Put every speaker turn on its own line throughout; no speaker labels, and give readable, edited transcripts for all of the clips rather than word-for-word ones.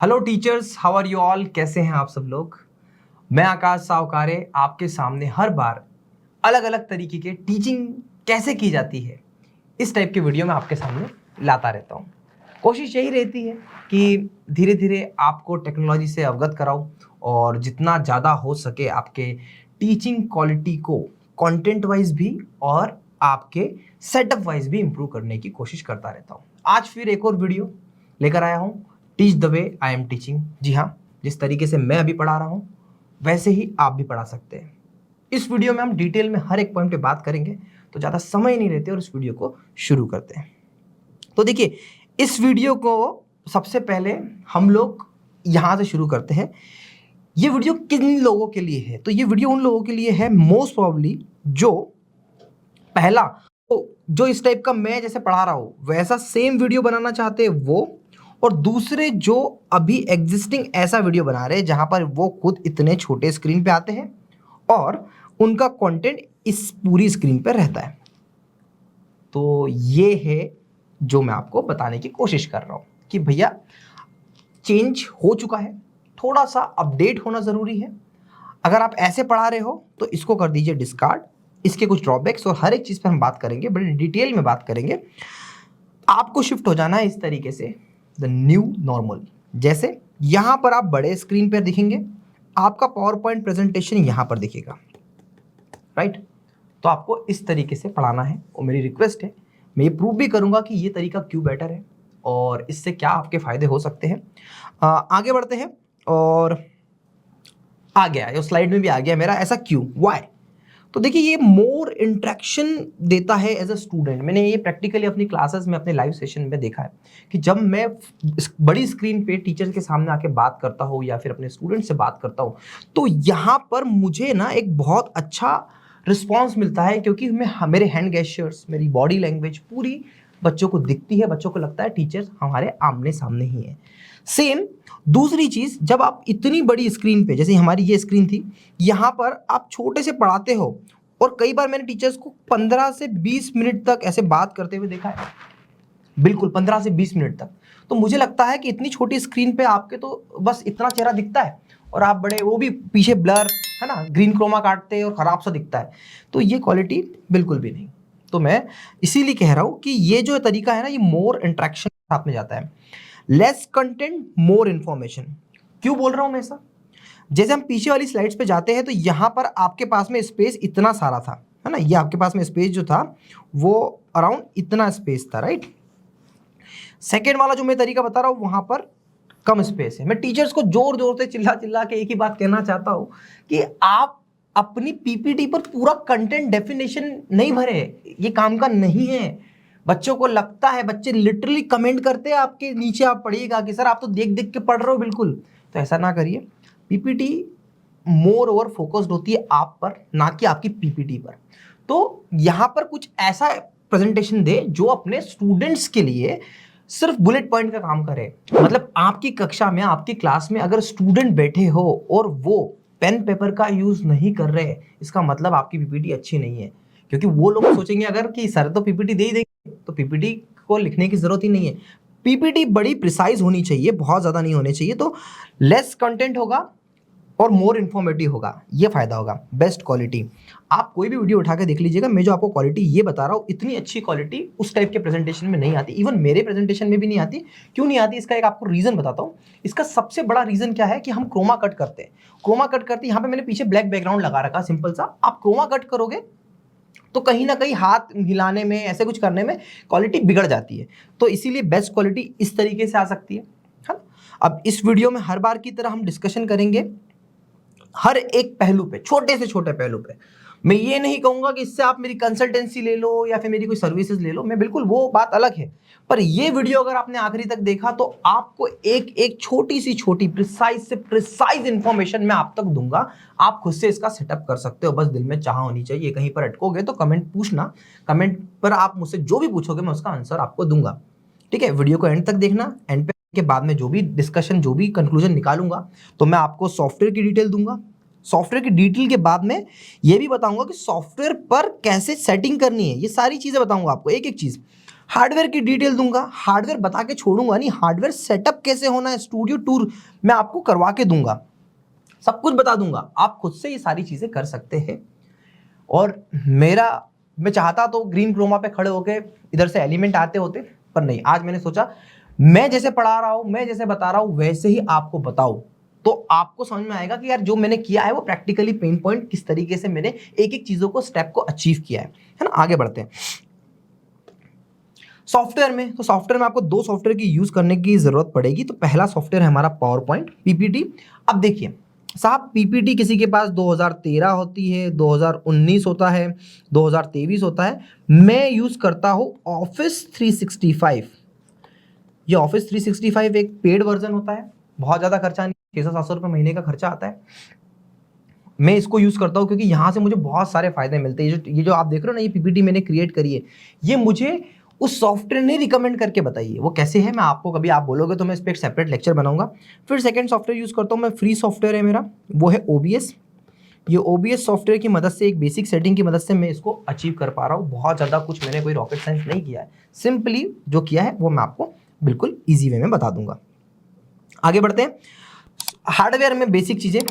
Hello teachers, how are you all. कैसे हैं आप सब लोग। मैं आकाश सावकारे आपके सामने हर बार अलग अलग तरीके के टीचिंग कैसे की जाती है इस टाइप के वीडियो में आपके सामने लाता रहता हूँ। कोशिश यही रहती है कि धीरे धीरे आपको टेक्नोलॉजी से अवगत कराऊँ और जितना ज़्यादा हो सके आपके टीचिंग क्वालिटी को कंटेंट वाइज भी और आपके सेटअप वाइज भी इम्प्रूव करने की कोशिश करता रहता हूँ। आज फिर एक और वीडियो लेकर आया हूँ, teach the way I am teaching. जी हाँ, जिस तरीके से मैं अभी पढ़ा रहा हूँ वैसे ही आप भी पढ़ा सकते हैं। इस वीडियो में हम डिटेल में हर एक पॉइंट पे बात करेंगे, तो ज़्यादा समय नहीं लेते और इस वीडियो को शुरू करते हैं। तो देखिए, इस वीडियो को सबसे पहले हम लोग यहाँ से शुरू करते हैं। ये वीडियो किन लोगों के लिए है? तो ये वीडियो उन लोगों के लिए है मोस्ट प्रॉब्ली जो पहला तो जो इस टाइप का मैं जैसे पढ़ा रहा हूँ वैसा सेम वीडियो बनाना चाहते हैं वो, और दूसरे जो अभी एग्जिस्टिंग ऐसा वीडियो बना रहे हैं जहां पर वो खुद इतने छोटे स्क्रीन पे आते हैं और उनका कंटेंट इस पूरी स्क्रीन पे रहता है। तो ये है जो मैं आपको बताने की कोशिश कर रहा हूं कि भैया चेंज हो चुका है, थोड़ा सा अपडेट होना जरूरी है। अगर आप ऐसे पढ़ा रहे हो तो इसको कर दीजिए डिस्कार्ड। इसके कुछ ड्रॉबैक्स और हर एक चीज पर हम बात करेंगे, बड़े डिटेल में बात करेंगे। आपको शिफ्ट हो जाना है इस तरीके से द न्यू नॉर्मल। जैसे यहां पर आप बड़े स्क्रीन पर दिखेंगे, आपका पावर पॉइंट प्रेजेंटेशन यहां पर दिखेगा, राइट। तो आपको इस तरीके से पढ़ाना है और मेरी रिक्वेस्ट है, मैं ये प्रूव भी करूंगा कि ये तरीका क्यों बेटर है और इससे क्या आपके फायदे हो सकते हैं। आगे बढ़ते हैं और आ गया ये स्लाइड में भी आ गया मेरा, ऐसा क्यों, वाई। तो देखिए, ये मोर इंटरेक्शन देता है एज अ स्टूडेंट। मैंने ये प्रैक्टिकली अपनी क्लासेस में, अपने लाइव सेशन में देखा है कि जब मैं बड़ी स्क्रीन पे टीचर के सामने आके बात करता हूँ या फिर अपने स्टूडेंट से बात करता हूँ तो यहाँ पर मुझे ना एक बहुत अच्छा रिस्पॉन्स मिलता है, क्योंकि मेरे हैंड गेस्चर्स, मेरी बॉडी लैंग्वेज पूरी बच्चों को दिखती है। बच्चों को लगता है टीचर हमारे आमने सामने ही है। सेम दूसरी चीज, जब आप इतनी बड़ी स्क्रीन पे, जैसे हमारी ये स्क्रीन थी, यहाँ पर आप छोटे से पढ़ाते हो और कई बार मैंने टीचर्स को 15 से 20 मिनट तक ऐसे बात करते हुए देखा है, बिल्कुल 15 से 20 मिनट तक। तो मुझे लगता है कि इतनी छोटी स्क्रीन पे आपके तो बस इतना चेहरा दिखता है और आप बड़े, वो भी पीछे ब्लर है ना, ग्रीन क्रोमा काटते हैं और खराब सा दिखता है। तो ये क्वालिटी बिल्कुल भी नहीं। तो मैं इसीलिए कह रहा हूं कि ये जो तरीका है ना, ये मोर इंटरेक्शन साथ में जाता है। Less content more information. क्यों बोल रहा हूं मैं ऐसा? जैसे हम पीछे वाली स्लाइड्स पे जाते हैं तो यहां पर आपके पास में स्पेस इतना सारा था, है ना, ये आपके पास में स्पेस जो था वो अराउंड इतना स्पेस था, राइट। सेकेंड वाला जो मैं तरीका बता रहा हूं वहां पर कम स्पेस है। मैं टीचर्स को जोर जोर से चिल्ला चिल्ला के एक ही बात कहना चाहता हूं कि आप अपनी पीपीटी पर पूरा कंटेंट डेफिनेशन नहीं भरे, ये काम का नहीं है। बच्चों को लगता है, बच्चे लिटरली कमेंट करते हैं आपके नीचे, आप पढ़िएगा कि सर आप तो देख देख के पढ़ रहे हो, बिल्कुल। तो ऐसा ना करिए। पीपीटी मोर ओवर फोकस्ड होती है आप पर, ना कि आपकी पीपीटी पर। तो यहां पर कुछ ऐसा प्रेजेंटेशन दे जो अपने स्टूडेंट्स के लिए सिर्फ बुलेट पॉइंट का काम करे। मतलब आपकी कक्षा में, आपकी क्लास में अगर स्टूडेंट बैठे हो और वो पेन पेपर का यूज नहीं कर रहे, इसका मतलब आपकी पीपीटी अच्छी नहीं है। क्योंकि वो लोग सोचेंगे अगर कि सर तो पीपीटी दे ही देंगे, तो पीपीटी को लिखने की जरूरत ही नहीं है। पीपीटी बड़ी प्रिसाइज होनी चाहिए, बहुत ज्यादा नहीं होने चाहिए। तो लेस कंटेंट होगा और मोर इन्फॉर्मेटिव होगा, ये फायदा होगा। बेस्ट क्वालिटी, आप कोई भी वीडियो उठा के देख लीजिएगा, मैं जो आपको क्वालिटी ये बता रहा हूँ, इतनी अच्छी क्वालिटी उस टाइप के प्रेजेंटेशन में नहीं आती। इवन मेरे प्रेजेंटेशन में भी नहीं आती। क्यों नहीं आती, इसका एक आपको रीजन बताता हूँ। इसका सबसे बड़ा रीजन क्या है कि हम क्रोमा कट करते हैं। क्रोमा कट करते यहाँ पे मैंने पीछे ब्लैक बैकग्राउंड लगा रखा, सिंपल सा। आप क्रोमा कट करोगे तो कहीं ना कहीं हाथ हिलाने में, ऐसे कुछ करने में क्वालिटी बिगड़ जाती है। तो इसीलिए बेस्ट क्वालिटी इस तरीके से आ सकती है। हाँ, अब इस वीडियो में हर बार की तरह हम डिस्कशन करेंगे हर एक पहलू पे, छोटे से छोटे पहलू पे। मैं ये नहीं कहूंगा कि इससे आप मेरी कंसल्टेंसी ले लो या फिर मेरी कोई सर्विसेज ले लो, मैं बिल्कुल, वो बात अलग है। पर ये वीडियो अगर आपने आखिरी तक देखा तो आपको एक एक छोटी सी छोटी प्रिसाइज से प्रिसाइज इंफॉर्मेशन मैं आप तक दूंगा। आप खुद से इसका सेटअप कर सकते हो, बस दिल में चाह होनी चाहिए। कहीं पर अटकोगे तो कमेंट पूछना, कमेंट पर आप मुझसे जो भी पूछोगे मैं उसका आंसर आपको दूंगा। ठीक है, वीडियो को एंड तक देखना। एंड पे के बाद में जो भी डिस्कशन, जो भी कंक्लूजन निकालूंगा तो मैं आपको सॉफ्टवेयर की डिटेल दूंगा। सॉफ्टवेयर की डिटेल के बाद में ये भी बताऊंगा कि सॉफ्टवेयर पर कैसे सेटिंग करनी है, ये सारी चीजें बताऊंगा आपको, एक एक चीज। हार्डवेयर की डिटेल दूंगा, हार्डवेयर बता के छोड़ूंगा नहीं, हार्डवेयर सेटअप कैसे होना है, स्टूडियो टूर मैं आपको करवा के दूंगा, सब कुछ बता दूंगा। आप खुद से ये सारी चीजें कर सकते हैं। और मैं चाहता तो ग्रीन क्रोमा पे खड़े होके इधर से एलिमेंट आते होते, पर नहीं, आज मैंने सोचा मैं जैसे पढ़ा रहा हूं, मैं जैसे बता रहा हूं वैसे ही आपको बताऊं, तो आपको समझ में आएगा कि यार जो मैंने किया है वो प्रैक्टिकली पेन पॉइंट किस तरीके से मैंने एक एक चीजों को स्टेप को अचीव किया है ना। आगे बढ़ते हैं सॉफ्टवेयर में। तो सॉफ्टवेयर में आपको दो सॉफ्टवेयर की यूज करने की जरूरत पड़ेगी। तो पहला सॉफ्टवेयर है हमारा पावर पॉइंट पीपीटी। अब देखिए साहब, पीपीटी किसी के पास 2013 होती है, 2019 होता है, 2023 होता है। मैं यूज करता हूं ऑफिस 365। ये ऑफिस 365 एक पेड वर्जन होता है, बहुत ज्यादा खर्चा नहीं, 600-700 रुपये महीने का खर्चा आता है। मैं इसको यूज करता हूं क्योंकि यहां से मुझे बहुत सारे फायदे मिलते हैं। ये जो आप देख रहे हो ना, ये पीपीटी मैंने क्रिएट करी है, ये मुझे उस सॉफ्टवेयर ने रिकमेंड करके बताइए। वो कैसे है मैं आपको, कभी आप बोलोगे तो मैं इस पर एक सेपरेट लेक्चर बनाऊंगा। फिर सेकंड सॉफ्टवेयर यूज करता हूं मैं, फ्री सॉफ्टवेयर है मेरा, वो है ओबीएस। ये ओबीएस सॉफ्टवेयर की मदद से, एक बेसिक सेटिंग की मदद से मैं इसको अचीव कर पा रहा हूँ। बहुत ज़्यादा कुछ मैंने कोई रॉकेट साइंस नहीं किया है, सिंपली जो किया है वो मैं आपको बिल्कुल ईजी वे में बता दूंगा। आगे बढ़ते हैं हार्डवेयर में बेसिक चीज़ें।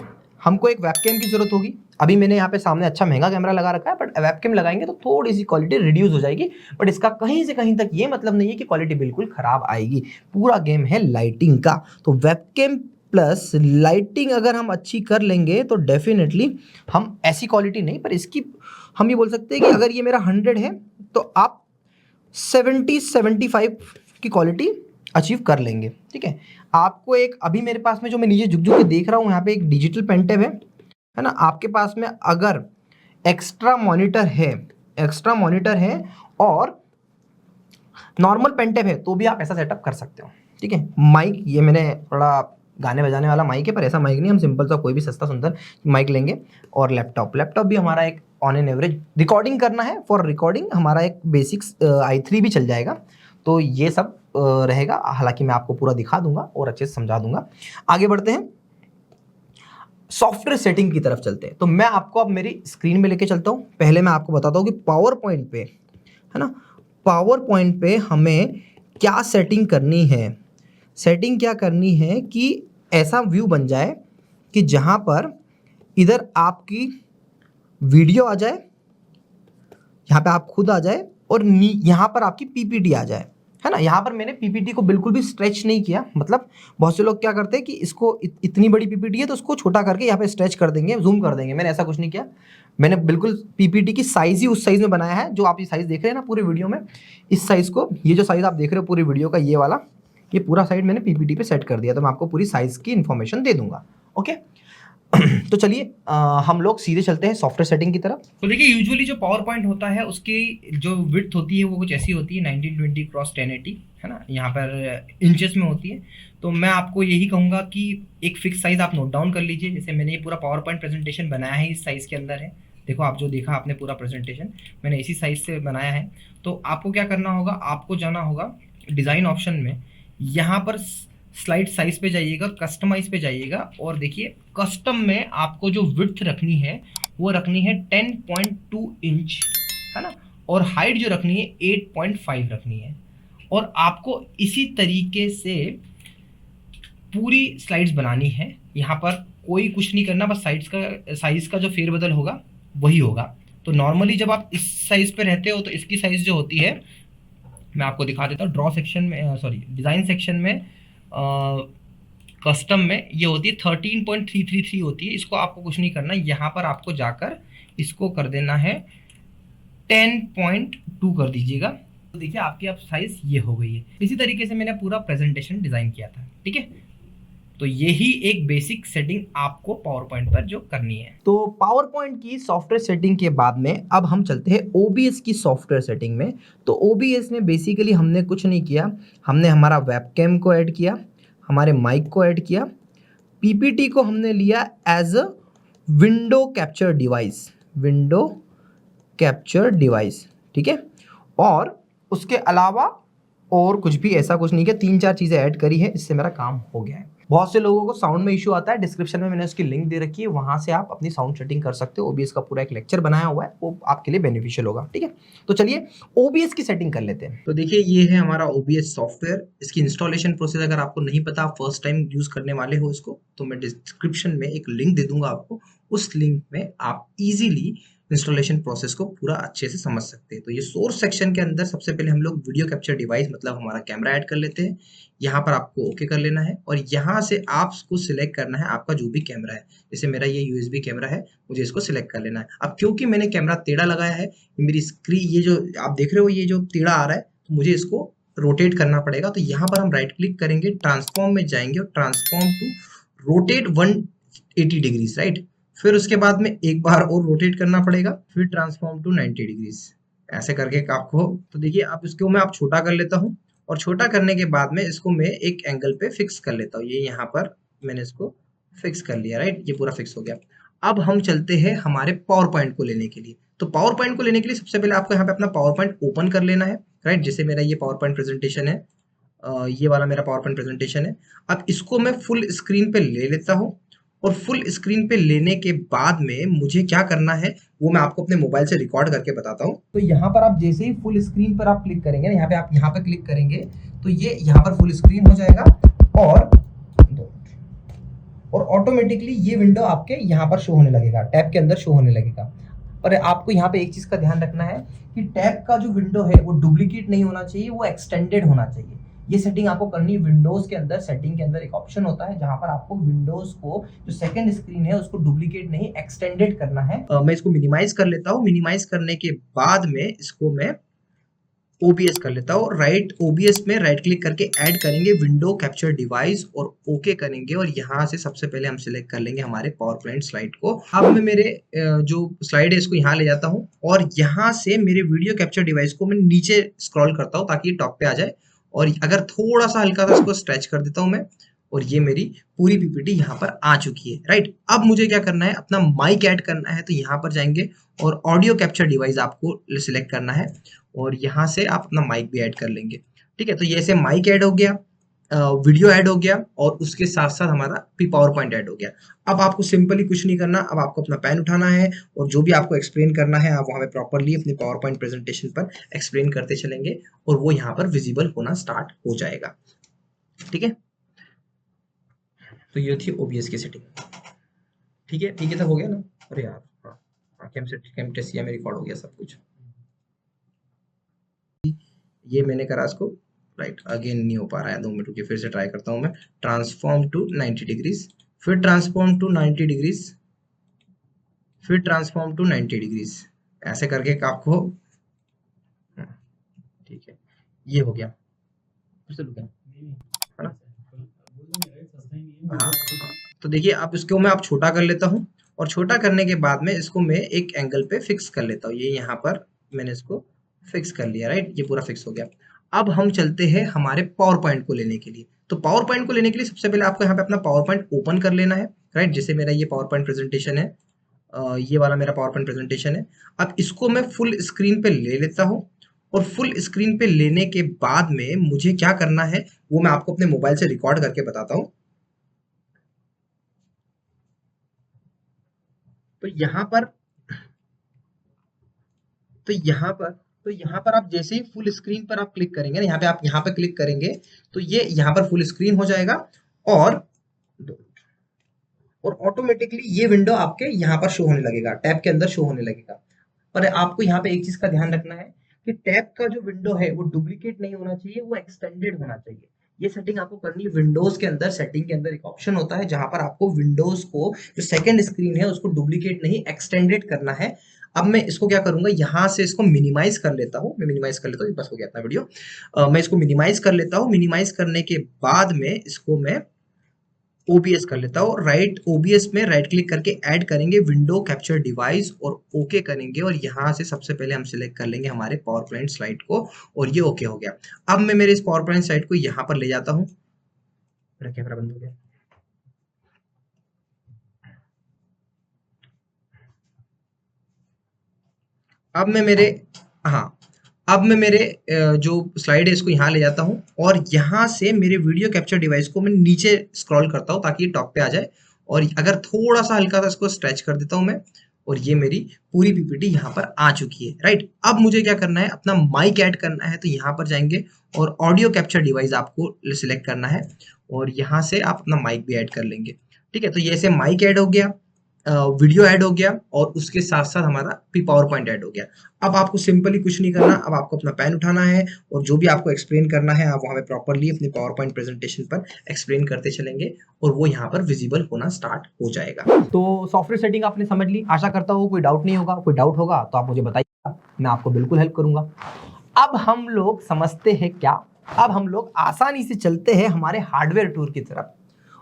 हमको एक वेबकैम की जरूरत होगी। अभी मैंने यहाँ पे सामने अच्छा महंगा कैमरा लगा रखा है, बट वेबकैम लगाएंगे तो थोड़ी सी क्वालिटी रिड्यूस हो जाएगी, बट इसका कहीं से कहीं तक ये मतलब नहीं है कि क्वालिटी बिल्कुल खराब आएगी। पूरा गेम है लाइटिंग का, तो वेबकैम प्लस लाइटिंग अगर हम अच्छी कर लेंगे तो डेफिनेटली हम ऐसी क्वालिटी नहीं, पर इसकी हम ये बोल सकते हैं कि अगर ये मेरा 100 है तो आप 70-75 की क्वालिटी अचीव कर लेंगे। ठीक है, आपको एक अभी मेरे पास में जो मैं नीचे झुक झुक के देख रहा हूँ, यहाँ पे एक डिजिटल पेंटेब है ना। आपके पास में अगर एक्स्ट्रा मॉनिटर है और नॉर्मल पेंटेब है तो भी आप ऐसा सेटअप कर सकते हो। ठीक है, माइक ये मैंने थोड़ा गाने बजाने वाला माइक है, पर ऐसा माइक नहीं, हम सिंपल सा कोई भी सस्ता सुंदर माइक लेंगे। और लैपटॉप भी हमारा एक ऑन एन एवरेज रिकॉर्डिंग करना है, फॉर रिकॉर्डिंग हमारा एक बेसिक्स i3 भी चल जाएगा। तो ये सब रहेगा, हालांकि मैं आपको पूरा दिखा दूंगा और अच्छे से समझा दूंगा। आगे बढ़ते हैं सॉफ्टवेयर सेटिंग की तरफ चलते हैं। तो मैं आपको अब मेरी स्क्रीन में लेके चलता हूं। पहले मैं आपको बताता हूं कि पावर पॉइंट पे है ना, पावर पॉइंट पे हमें क्या सेटिंग करनी है। सेटिंग क्या करनी है कि ऐसा व्यू बन जाए कि जहां पर इधर आपकी वीडियो आ जाए, यहाँ पे आप खुद आ जाए, और यहाँ पर आपकी पीपीटी आ जाए, है ना। यहाँ पर मैंने पीपीटी को बिल्कुल भी स्ट्रेच नहीं किया। मतलब बहुत से लोग क्या करते हैं कि इसको इतनी बड़ी पीपीटी है तो उसको छोटा करके यहाँ पे स्ट्रेच कर देंगे, जूम कर देंगे। मैंने ऐसा कुछ नहीं किया। मैंने बिल्कुल पीपीटी की साइज ही उस साइज में बनाया है जो आप ये साइज देख रहे हैं ना पूरे वीडियो में। इस साइज को, ये जो साइज आप देख रहे हो पूरी वीडियो का, ये वाला, ये पूरा साइज मैंने पीपीटी पे सेट कर दिया। तो मैं आपको पूरी साइज की इन्फॉर्मेशन दे दूंगा। ओके तो चलिए हम लोग सीधे चलते हैं सॉफ्टवेयर सेटिंग की तरफ।
तो देखिए, यूजुअली जो पावर पॉइंट होता है उसकी जो विड्थ होती है वो कुछ ऐसी होती है 1920x1080, है ना। यहाँ पर इंचेस में होती है। तो मैं आपको यही कहूँगा कि एक फिक्स साइज आप नोट डाउन कर लीजिए। जैसे मैंने ये पूरा पावर पॉइंट प्रेजेंटेशन बनाया है, इस साइज के अंदर है। देखो, आप जो देखा आपने पूरा प्रेजेंटेशन मैंने इसी साइज से बनाया है। तो आपको क्या करना होगा, आपको जाना होगा डिज़ाइन ऑप्शन में, यहाँ पर स्लाइड साइज पे जाइएगा, कस्टमाइज पे जाइएगा, और देखिए कस्टम में आपको जो विड्थ रखनी है वो रखनी है 10.2 इंच, है ना। और हाइट जो रखनी है 8.5 रखनी है। और आपको इसी तरीके से पूरी स्लाइड्स बनानी है। यहाँ पर कोई कुछ नहीं करना, बस साइज का जो फेरबदल होगा वही होगा। तो नॉर्मली जब आप इस साइज पे रहते हो तो इसकी साइज जो होती है, मैं आपको दिखा देता हूँ। ड्रॉ सेक्शन में, सॉरी डिज़ाइन सेक्शन में, कस्टम में ये होती है 13.333 होती है। इसको आपको कुछ नहीं करना, यहाँ पर आपको जाकर इसको कर देना है 10.2 कर दीजिएगा। तो देखिए आपकी अब साइज ये हो गई है। इसी तरीके से मैंने पूरा प्रेजेंटेशन डिजाइन किया था। ठीक है, तो यही एक बेसिक सेटिंग आपको पावर पॉइंट पर जो करनी है।
तो पावर पॉइंट की सॉफ्टवेयर सेटिंग के बाद में अब हम चलते हैं ओबीएस की सॉफ्टवेयर सेटिंग में। तो ओबीएस में बेसिकली हमने कुछ नहीं किया, हमने हमारा वेबकैम को ऐड किया, हमारे माइक को ऐड किया, पीपीटी को हमने लिया as a window capture device, ठीक है। और उसके अलावा और कुछ भी ऐसा कुछ नहीं किया, 3-4 चीज़ें ऐड करी है, इससे मेरा काम हो गया है। बहुत से लोगों को साउंड में इशू आता है, डिस्क्रिप्शन में मैंने उसकी लिंक दे रखी है, वहां से आप अपनी साउंड सेटिंग कर सकते हो। ओबीएस का पूरा एक लेक्चर बनाया हुआ है, वो आपके लिए बेनिफिशियल होगा। ठीक है, तो चलिए ओबीएस की सेटिंग कर लेते हैं। तो देखिए ये है हमारा ओबीएस सॉफ्टवेयर। इसकी इंस्टॉलेशन प्रोसेस अगर आपको नहीं पता, आप फर्स्ट टाइम यूज करने वाले हो इसको, तो मैं डिस्क्रिप्शन में एक लिंक दे दूंगा आपको। उस लिंक में आप इजीली इंस्टॉलेशन प्रोसेस को पूरा अच्छे से समझ सकते हैं। तो ये सोर्स सेक्शन के अंदर सबसे पहले हम लोग वीडियो कैप्चर डिवाइस मतलब हमारा कैमरा ऐड कर लेते हैं। यहाँ पर आपको ओके कर लेना है और यहाँ से आपको सिलेक्ट करना है आपका जो भी कैमरा है। जैसे मेरा ये यूएसबी कैमरा है, मुझे इसको सिलेक्ट कर लेना है। अब क्योंकि मैंने कैमरा टेढ़ा लगाया है, मेरी स्क्रीन ये जो आप देख रहे हो ये जो टेढ़ा आ रहा है, तो मुझे इसको रोटेट करना पड़ेगा। तो यहाँ पर हम राइट क्लिक करेंगे, ट्रांसफॉर्म में जाएंगे और transform to rotate 180 degrees, right. फिर उसके बाद में एक बार और रोटेट करना पड़ेगा, फिर ट्रांसफॉर्म टू 90 डिग्रीज, ऐसे करके आपको। तो देखिए अब इसको मैं छोटा कर लेता हूँ और छोटा करने के बाद में इसको मैं एक एंगल पे फिक्स कर लेता हूँ। ये यहाँ पर मैंने इसको फिक्स कर लिया, राइट, ये पूरा फिक्स हो गया। अब हम चलते हैं हमारे पावर पॉइंट को लेने के लिए। तो पावर पॉइंट को लेने के लिए सबसे पहले आपको यहाँ पे अपना पावर पॉइंट ओपन कर लेना है, राइट। जैसे मेरा ये पावर पॉइंट प्रेजेंटेशन है, ये वाला मेरा पावर पॉइंट प्रेजेंटेशन है। अब इसको मैं फुल स्क्रीन पे ले लेता हूँ और फुल स्क्रीन पे लेने के बाद में मुझे क्या करना है वो मैं आपको अपने मोबाइल से रिकॉर्ड करके बताता हूँ। तो यहाँ पर आप जैसे ही फुल स्क्रीन पर आप क्लिक करेंगे, यहाँ पे आप यहाँ पे क्लिक करेंगे तो ये यहाँ पर फुल स्क्रीन हो जाएगा और ऑटोमेटिकली ये विंडो आपके यहाँ पर शो होने लगेगा, टैब के अंदर शो होने लगेगा। पर आपको यहाँ पे एक चीज का ध्यान रखना है कि टैब का जो विंडो है वो डुप्लीकेट नहीं होना चाहिए, वो एक्सटेंडेड होना चाहिए। ये सेटिंग आपको करनी है विंडोज के अंदर। सेटिंग के अंदर एक ऑप्शन होता है जहां पर आपको विंडोज को जो सेकंड स्क्रीन है उसको डुप्लीकेट नहीं एक्सटेंडेड करना है। मैं इसको मिनिमाइज कर लेता हूँ। मिनिमाइज करने के बाद में इसको मैं ओबीएस कर लेता हूँ। राइट ओबीएस में राइट क्लिक करके ऐड करेंगे विंडो कैप्चर डिवाइस और ओके करेंगे और यहाँ से सबसे पहले हम सिलेक्ट कर लेंगे हमारे पावर पॉइंट स्लाइड को। अब मैं मेरे जो स्लाइड है इसको यहाँ ले जाता हूँ और यहाँ से मेरे वीडियो कैप्चर डिवाइस को मैं नीचे स्क्रॉल करता हूँ ताकि ये टॉप पे आ जाए और अगर थोड़ा सा हल्का सा इसको स्ट्रेच कर देता हूँ मैं और ये मेरी पूरी पीपीटी यहाँ पर आ चुकी है, राइट। अब मुझे क्या करना है, अपना माइक ऐड करना है। तो यहाँ पर जाएंगे और ऑडियो कैप्चर डिवाइस आपको सिलेक्ट करना है और यहाँ से आप अपना माइक भी ऐड कर लेंगे। ठीक है, तो ये ऐसे माइक ऐड हो गया, वीडियो ऐड हो गया और उसके साथ साथ हमारा पावर पॉइंट ऐड हो गया। अब आपको सिंपली कुछ नहीं करना, अब आपको अपना पेन उठाना है और जो भी आपको एक्सप्लेन करना है आप वहाँ पे प्रॉपरली अपने पावर पॉइंट प्रेजेंटेशन पर एक्सप्लेन करते चलेंगे और वो यहाँ पर विजिबल होना स्टार्ट हो जाएगा। ठीक है, तो ये थी ओबीएस की सेटिंग। ठीक है, ठीक है, तब हो गया ना। अरे यार हाँ, कैमटेसिया में रिकॉर्ड हो गया सब कुछ। ये मैंने करा इसको, राइट। अगेन नहीं हो पा रहा है, 2 मिनट रुकिए, फिर से ट्राई करता हूँ मैं। ट्रांसफॉर्म टू 90 डिग्रीज, फिर ट्रांसफॉर्म टू 90 डिग्रीज, फिर ट्रांसफॉर्म टू 90 डिग्रीज, ऐसे करके आपको। ठीक है, ये हो गया, फिर से रुके, है ना। हाँ, तो देखिए अब इसको मैं छोटा कर लेता हूँ और छोटा करने के बाद में इसको मैं एक एंगल पे फिक्स कर लेता हूँ। ये यहाँ पर मैंने इसको फिक्स कर लिया, राइट, ये पूरा फिक्स हो गया। अब हम चलते हैं हमारे पावर पॉइंट को लेने के लिए। तो पावर पॉइंट को लेने के लिए सबसे पहले आपको यहाँ पे अपना पावर पॉइंट ओपन कर लेना है, राइट। जैसे मेरा ये पावर पॉइंट प्रेजेंटेशन है, ये वाला मेरा पावर पॉइंट प्रेजेंटेशन है। अब इसको मैं फुल स्क्रीन पे ले लेता हूँ और फुल स्क्रीन पे लेने के बाद में मुझे क्या करना है वो मैं आपको अपने मोबाइल से रिकॉर्ड करके बताता हूँ। तो यहाँ पर तो यहाँ पर तो यहाँ पर आप जैसे ही फुल स्क्रीन पर आप क्लिक करेंगे ना, यहाँ पे आप यहाँ पे क्लिक करेंगे तो ये यहाँ पर फुल स्क्रीन हो जाएगा और ऑटोमेटिकली ये विंडो आपके यहाँ पर शो होने लगेगा, टैब के अंदर शो होने लगेगा। पर आपको यहाँ पे एक चीज का ध्यान रखना है कि टैब का जो विंडो है वो डुप्लीकेट नहीं होना चाहिए, वो एक्सटेंडेड होना चाहिए। ये सेटिंग आपको करनी है विंडोज के अंदर। सेटिंग के अंदर एक ऑप्शन होता है जहां पर आपको विंडोज को जो सेकंड स्क्रीन है उसको डुप्लीकेट नहीं एक्सटेंडेड करना है। अब मैं इसको क्या करूंगा, यहाँ से इसको मिनिमाइज कर लेता हूँ। मैं मिनिमाइज कर लेता हूँ, बस हो गया अपना वीडियो। मैं इसको मिनिमाइज कर लेता हूँ। मिनिमाइज करने के बाद में इसको मैं ओबीएस कर लेता हूँ। राइट ओबीएस में राइट क्लिक करके ऐड करेंगे विंडो कैप्चर डिवाइस और ओके करेंगे और यहाँ से सबसे पहले हम सिलेक्ट कर लेंगे हमारे पावर पॉइंट स्लाइड को और ये ओके हो गया। अब मैं मेरे इस पावर पॉइंट स्लाइड को यहाँ पर ले जाता हूँ। मेरा कैमरा बंद हो गया। अब मैं मेरे हाँ अब मैं मेरे जो स्लाइड है इसको यहाँ ले जाता हूँ और यहाँ से मेरे वीडियो कैप्चर डिवाइस को मैं नीचे स्क्रॉल करता हूँ ताकि ये टॉप पे आ जाए, और अगर थोड़ा सा हल्का सा इसको स्ट्रेच कर देता हूँ मैं, और ये मेरी पूरी पीपीटी यहाँ पर आ चुकी है, राइट। अब मुझे क्या करना है, अपना माइक ऐड करना है, तो यहाँ पर जाएंगे और ऑडियो कैप्चर डिवाइस आपको सिलेक्ट करना है और यहाँ से आप अपना माइक भी ऐड कर लेंगे, ठीक है। तो ये ऐसे माइक ऐड हो गया, वीडियो ऐड हो गया और उसके साथ साथ हमारा पावर पॉइंट ऐड हो गया। अब आपको सिंपली कुछ नहीं करना, अब आपको अपना पेन उठाना है और जो भी आपको एक्सप्लेन करना है आप वहाँ पे प्रॉपरली अपने पावर पॉइंट प्रेजेंटेशन पर एक्सप्लेन करते चलेंगे और वो यहाँ पर विजिबल होना स्टार्ट हो जाएगा। तो सॉफ्टवेयर सेटिंग आपने समझ ली, आशा करता हूँ कोई डाउट नहीं होगा। कोई डाउट होगा तो आप मुझे बताइएगा, मैं आपको बिल्कुल हेल्प करूंगा। अब हम लोग समझते हैं क्या, अब हम लोग आसानी से चलते हैं हमारे हार्डवेयर टूर की तरफ।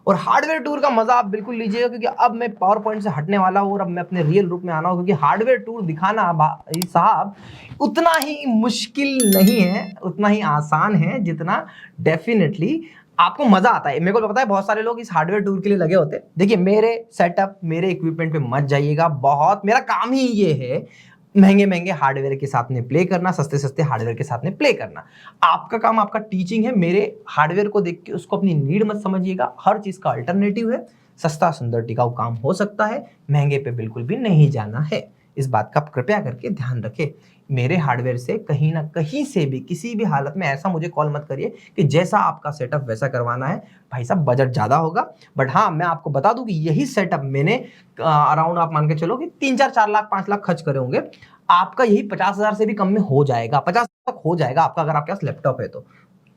और हार्डवेयर टूर का मजा आप बिल्कुल लीजिएगा, क्योंकि अब मैं पावर पॉइंट से हटने वाला हूँ और अब मैं अपने रियल रूप में आना हूँ, क्योंकि हार्डवेयर टूर दिखाना भाई साहब उतना ही मुश्किल नहीं है, उतना ही आसान है जितना डेफिनेटली आपको मजा आता है। मेरे को पता है बहुत सारे लोग इस हार्डवेयर टूर के लिए लगे होते हैं। देखिए मेरे सेटअप, मेरे इक्विपमेंट पे मत जाइएगा, बहुत मेरा काम ही ये है महंगे महंगे हार्डवेयर के साथ में प्ले करना, सस्ते सस्ते हार्डवेयर के साथ में प्ले करना। आपका काम, आपका टीचिंग है। मेरे हार्डवेयर को देख के उसको अपनी नीड मत समझिएगा, हर चीज का अल्टरनेटिव है। सस्ता सुंदर टिकाऊ काम हो सकता है, महंगे पे बिल्कुल भी नहीं जाना है। इस बात का कृपया करके ध्यान रखें। मेरे हार्डवेयर से कहीं ना कहीं से भी किसी भी हालत में ऐसा मुझे कॉल मत करिए कि जैसा आपका सेटअप वैसा करवाना है। भाई साहब बजट ज़्यादा होगा, बट हाँ मैं आपको बता दूं कि यही सेटअप मैंने अराउंड आप मान के चलो कि 3-4 लाख 5 लाख खर्च करे होंगे, आपका यही 50,000 से भी कम में हो जाएगा, 50 तक हो जाएगा आपका, अगर आपके पास लैपटॉप है तो।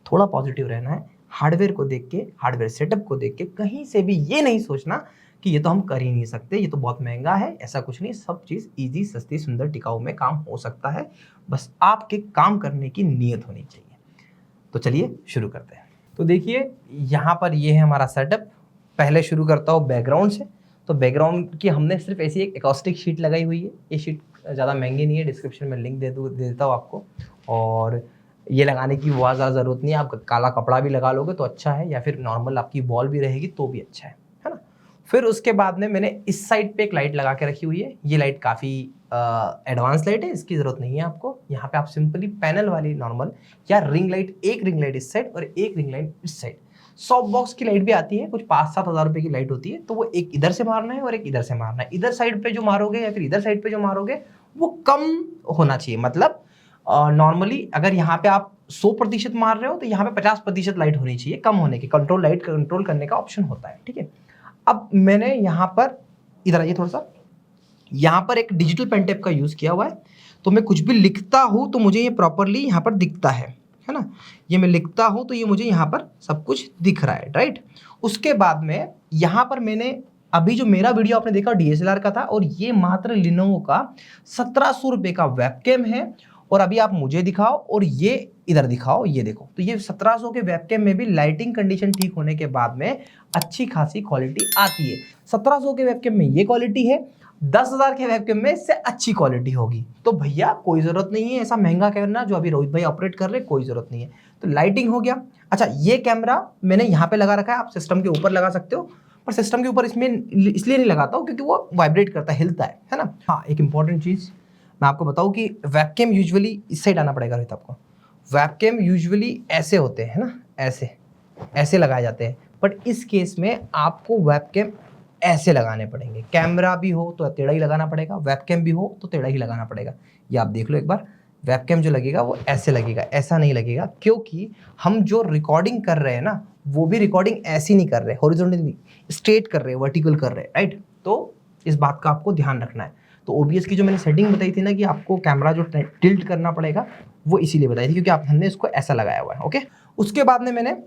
थोड़ा पॉजिटिव रहना है, हार्डवेयर को देख के, हार्डवेयर सेटअप को देख के कहीं से भी ये नहीं सोचना कि ये तो हम कर ही नहीं सकते, ये तो बहुत महंगा है। ऐसा कुछ नहीं, सब चीज़ इजी, सस्ती, सुंदर, टिकाऊ में काम हो सकता है। बस आपके काम करने की नीयत होनी चाहिए। तो चलिए शुरू करते हैं। तो देखिए यहाँ पर ये है हमारा सेटअप। पहले शुरू करता हूँ बैकग्राउंड से। तो बैकग्राउंड की हमने सिर्फ ऐसी एक एकॉस्टिक शीट लगाई हुई है। ये शीट ज़्यादा महंगी नहीं है, डिस्क्रिप्शन में लिंक दे देता हूँ आपको। और ये लगाने की बहुत ज़्यादा ज़रूरत नहीं है, आप काला कपड़ा भी लगा लोगे तो अच्छा है, या फिर नॉर्मल आपकी वॉल भी रहेगी तो भी अच्छा है ना। फिर उसके बाद में मैंने इस साइड पे एक लाइट लगा के रखी हुई है। ये लाइट काफ़ी एडवांस लाइट है, इसकी ज़रूरत नहीं है आपको। यहाँ पे आप सिंपली पैनल वाली नॉर्मल या रिंग लाइट, एक रिंग लाइट इस साइड और एक रिंग लाइट इस साइड। सॉफ्ट बॉक्स की लाइट भी आती है, कुछ 5-7 हज़ार रुपये की लाइट होती है, तो वो एक इधर से मारना है और एक इधर से मारना है। इधर साइड पे जो मारोगे या फिर इधर साइड पे जो मारोगे वो कम होना चाहिए। मतलब नॉर्मली अगर यहाँ पे आप 100% मार रहे हो तो यहाँ पे 50% लाइट होनी चाहिए, कम होने की। कंट्रोल लाइट कंट्रोल करने का ऑप्शन होता है, ठीक है। अब मैंने यहाँ पर, इधर आइए थोड़ा सा, यहाँ पर एक डिजिटल पेन टेप का यूज़ किया हुआ है। तो मैं कुछ भी लिखता हूँ तो मुझे ये प्रॉपरली यहाँ पर दिखता है ना। ये मैं लिखता हूँ तो ये मुझे यहाँ पर सब कुछ दिख रहा है, राइट। उसके बाद में यहाँ पर मैंने अभी जो मेरा वीडियो आपने देखा DSLR का था, और ये मात्र लिनोवो का 1700 रुपये का वेबकैम है। और अभी आप मुझे दिखाओ और ये इधर दिखाओ, ये देखो। तो ये 1700 के वेबकैम में भी लाइटिंग कंडीशन ठीक होने के बाद में अच्छी खासी क्वालिटी आती है। 1700 के वेबकैम में ये क्वालिटी है, 10,000 के वेबकैम में इससे अच्छी क्वालिटी होगी। तो भैया कोई ज़रूरत नहीं है ऐसा महंगा कैमरा जो अभी रोहित भाई ऑपरेट कर रहे हैं, कोई ज़रूरत नहीं है। तो लाइटिंग हो गया। अच्छा, ये कैमरा मैंने यहाँ पे लगा रखा है, आप सिस्टम के ऊपर लगा सकते हो, पर सिस्टम के ऊपर इसमें इसलिए नहीं लगाता हूँ क्योंकि वो वाइब्रेट करता है, हिलता है ना। हाँ, एक इंपॉर्टेंट चीज़ मैं आपको बताऊँ कि वेबकैम यूजुअली इस साइड आना पड़ेगा रोहित आपको। वेबकैम यूजुअली ऐसे होते हैं ना, ऐसे लगाए जाते हैं, बट इस केस में आपको वेबकैम ऐसे लगाने पड़ेंगे। कैमरा भी हो तो टेढ़ा ही लगाना पड़ेगा, वेबकैम भी हो तो टेढ़ा ही लगाना पड़ेगा। ये आप देख लो एक बार, वेबकैम जो लगेगा वो ऐसे लगेगा, ऐसा नहीं लगेगा, क्योंकि हम जो रिकॉर्डिंग कर रहे हैं ना वो भी रिकॉर्डिंग ऐसी नहीं कर रहे, हॉरिजॉन्टली स्ट्रेट कर रहे, वर्टिकल कर रहे, राइट। तो इस बात का आपको ध्यान रखना है। तो OBS की जो मैंने सेटिंग बताई थी ना कि आपको कैमरा जो टिल्ट करना पड़ेगा, वो इसीलिए बताई थी क्योंकि हमने इसको ऐसा लगाया हुआ है, ओके। उसके बाद में मैंने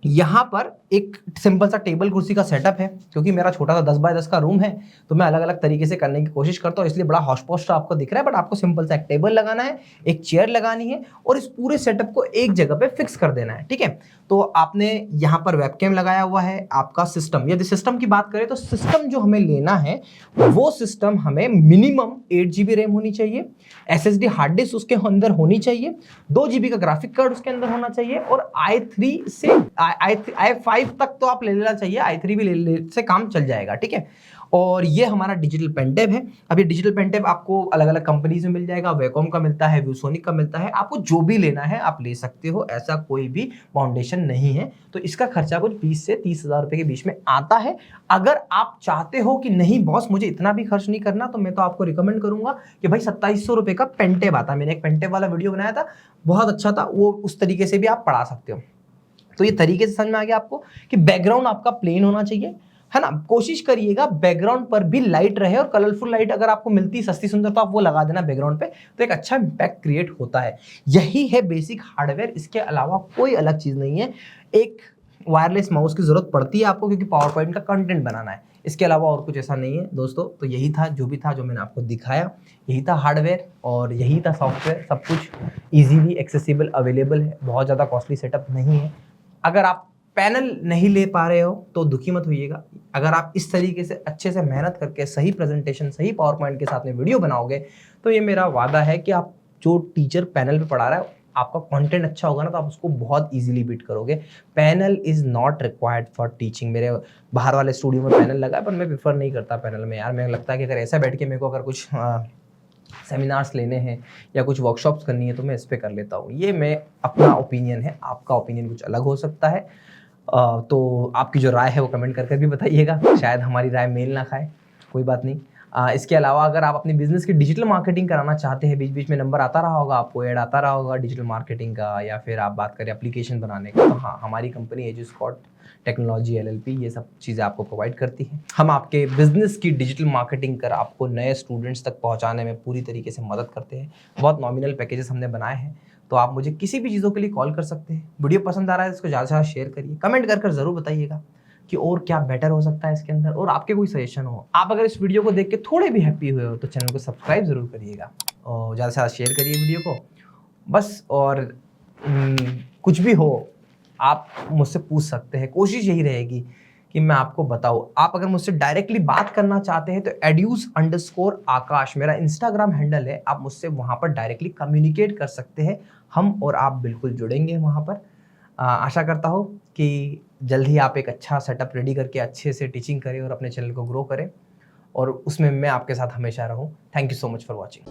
यहाँ पर एक सिंपल सा टेबल कुर्सी का सेटअप है, क्योंकि मेरा छोटा सा 10 बाय 10 का रूम है, तो मैं अलग अलग तरीके से करने की कोशिश करता हूँ, इसलिए बड़ा हॉश पॉश आपको दिख रहा है। बट आपको सिंपल सा एक टेबल लगाना है, एक चेयर लगानी है और इस पूरे सेटअप को एक जगह पे फिक्स कर देना है, ठीक है। तो आपने यहाँ पर वेबकैम लगाया हुआ है, आपका सिस्टम, यदि सिस्टम की बात करें तो सिस्टम जो हमें लेना है वो सिस्टम हमें मिनिमम 8 GB रैम होनी चाहिए, SSD हार्ड डिस्क उसके अंदर होनी चाहिए, 2 GB का ग्राफिक कार्ड उसके अंदर होना चाहिए, और i3 से i5 तक तो आप ले लेना चाहिए, i3 भी ले से काम चल जाएगा, ठीक है। और ये हमारा डिजिटल पेन टेप है। अब ये डिजिटल पेन टेप आपको अलग अलग कंपनीज में मिल जाएगा, वेकॉम का मिलता है, व्यूसोनिक का मिलता है, आपको जो भी लेना है आप ले सकते हो, ऐसा कोई भी फाउंडेशन नहीं है। तो इसका खर्चा कुछ 20 से 30 हज़ार रुपए के बीच में आता है। अगर आप चाहते हो कि नहीं बॉस मुझे इतना भी खर्च नहीं करना, तो मैं तो आपको रिकमेंड करूंगा कि भाई 2700 रुपए का पेन टेप आता है। मैंने एक पेन टेप वाला वीडियो बनाया था, बहुत अच्छा था, वो उस तरीके से भी आप पढ़ा सकते हो। तो ये तरीके से समझ में आ गया आपको कि बैकग्राउंड आपका प्लेन होना चाहिए, है ना। कोशिश करिएगा बैकग्राउंड पर भी लाइट रहे, और कलरफुल लाइट अगर आपको मिलती सस्ती सुंदर तो आप वो लगा देना बैकग्राउंड पे, तो एक अच्छा इंपैक्ट क्रिएट होता है। यही है बेसिक हार्डवेयर, इसके अलावा कोई अलग चीज नहीं है। एक वायरलेस माउस की जरूरत पड़ती है आपको, क्योंकि पावर पॉइंट का कंटेंट बनाना है, इसके अलावा और कुछ ऐसा नहीं है दोस्तों। तो यही था जो भी था, जो मैंने आपको दिखाया, यही था हार्डवेयर और यही था सॉफ्टवेयर। सब कुछ इजीली एक्सेसिबल अवेलेबल है, बहुत ज़्यादा कॉस्टली सेटअप नहीं है। अगर आप पैनल नहीं ले पा रहे हो तो दुखी मत होइएगा। अगर आप इस तरीके से अच्छे से मेहनत करके सही प्रेजेंटेशन, सही पावर पॉइंट के साथ में वीडियो बनाओगे, तो ये मेरा वादा है कि आप जो टीचर पैनल पे पढ़ा रहा है, आपका कंटेंट अच्छा होगा ना, तो आप उसको बहुत इजीली बीट करोगे। Panel is not required for teaching. मेरे बाहर वाले स्टूडियो में पैनल लगा है, पर मैं प्रेफर नहीं करता पैनल में यार। मुझे लगता है कि अगर ऐसा बैठ के मेरे को अगर कुछ सेमिनार्स लेने हैं या कुछ वर्कशॉप्स करनी है तो मैं इस पे कर लेता हूँ। ये मैं अपना ओपिनियन है, आपका ओपिनियन कुछ अलग हो सकता है। तो आपकी जो राय है वो कमेंट करके भी बताइएगा, शायद हमारी राय मेल ना खाए, कोई बात नहीं। इसके अलावा अगर आप अपनी बिजनेस की डिजिटल मार्केटिंग कराना चाहते हैं, बीच बीच में नंबर आता रहा होगा आपको, ऐड आता रहा होगा डिजिटल मार्केटिंग का, या फिर आप बात करें एप्लीकेशन बनाने का, तो हाँ, हमारी कंपनी एजुस्कॉट टेक्नोलॉजी LLP ये सब चीज़ें आपको प्रोवाइड करती है। हम आपके बिजनेस की डिजिटल मार्केटिंग कर आपको नए स्टूडेंट्स तक पहुंचाने में पूरी तरीके से मदद करते हैं। बहुत नॉमिनल पैकेजेस हमने बनाए हैं, तो आप मुझे किसी भी चीज़ों के लिए कॉल कर सकते हैं। वीडियो पसंद आ रहा है इसको ज़्यादा से ज़्यादा शेयर करिए, कमेंट कर ज़रूर बताइएगा कि और क्या बेटर हो सकता है इसके अंदर, और आपके कोई सजेशन हो। आप अगर इस वीडियो को देख के थोड़े भी हैप्पी हुए हो तो चैनल को सब्सक्राइब ज़रूर करिएगा और ज़्यादा से ज़्यादा शेयर करिए वीडियो को बस। और कुछ भी हो आप मुझसे पूछ सकते हैं, कोशिश यही रहेगी कि मैं आपको बताऊं। आप अगर मुझसे डायरेक्टली बात करना चाहते हैं तो @Adyus_Akash मेरा इंस्टाग्राम हैंडल है, आप मुझसे वहाँ पर डायरेक्टली कम्युनिकेट कर सकते हैं। हम और आप बिल्कुल जुड़ेंगे वहाँ पर। आशा करता हूँ कि जल्द ही आप एक अच्छा सेटअप रेडी करके अच्छे से टीचिंग करें और अपने चैनल को ग्रो करें, और उसमें मैं आपके साथ हमेशा रहूँ। Thank you so much for watching.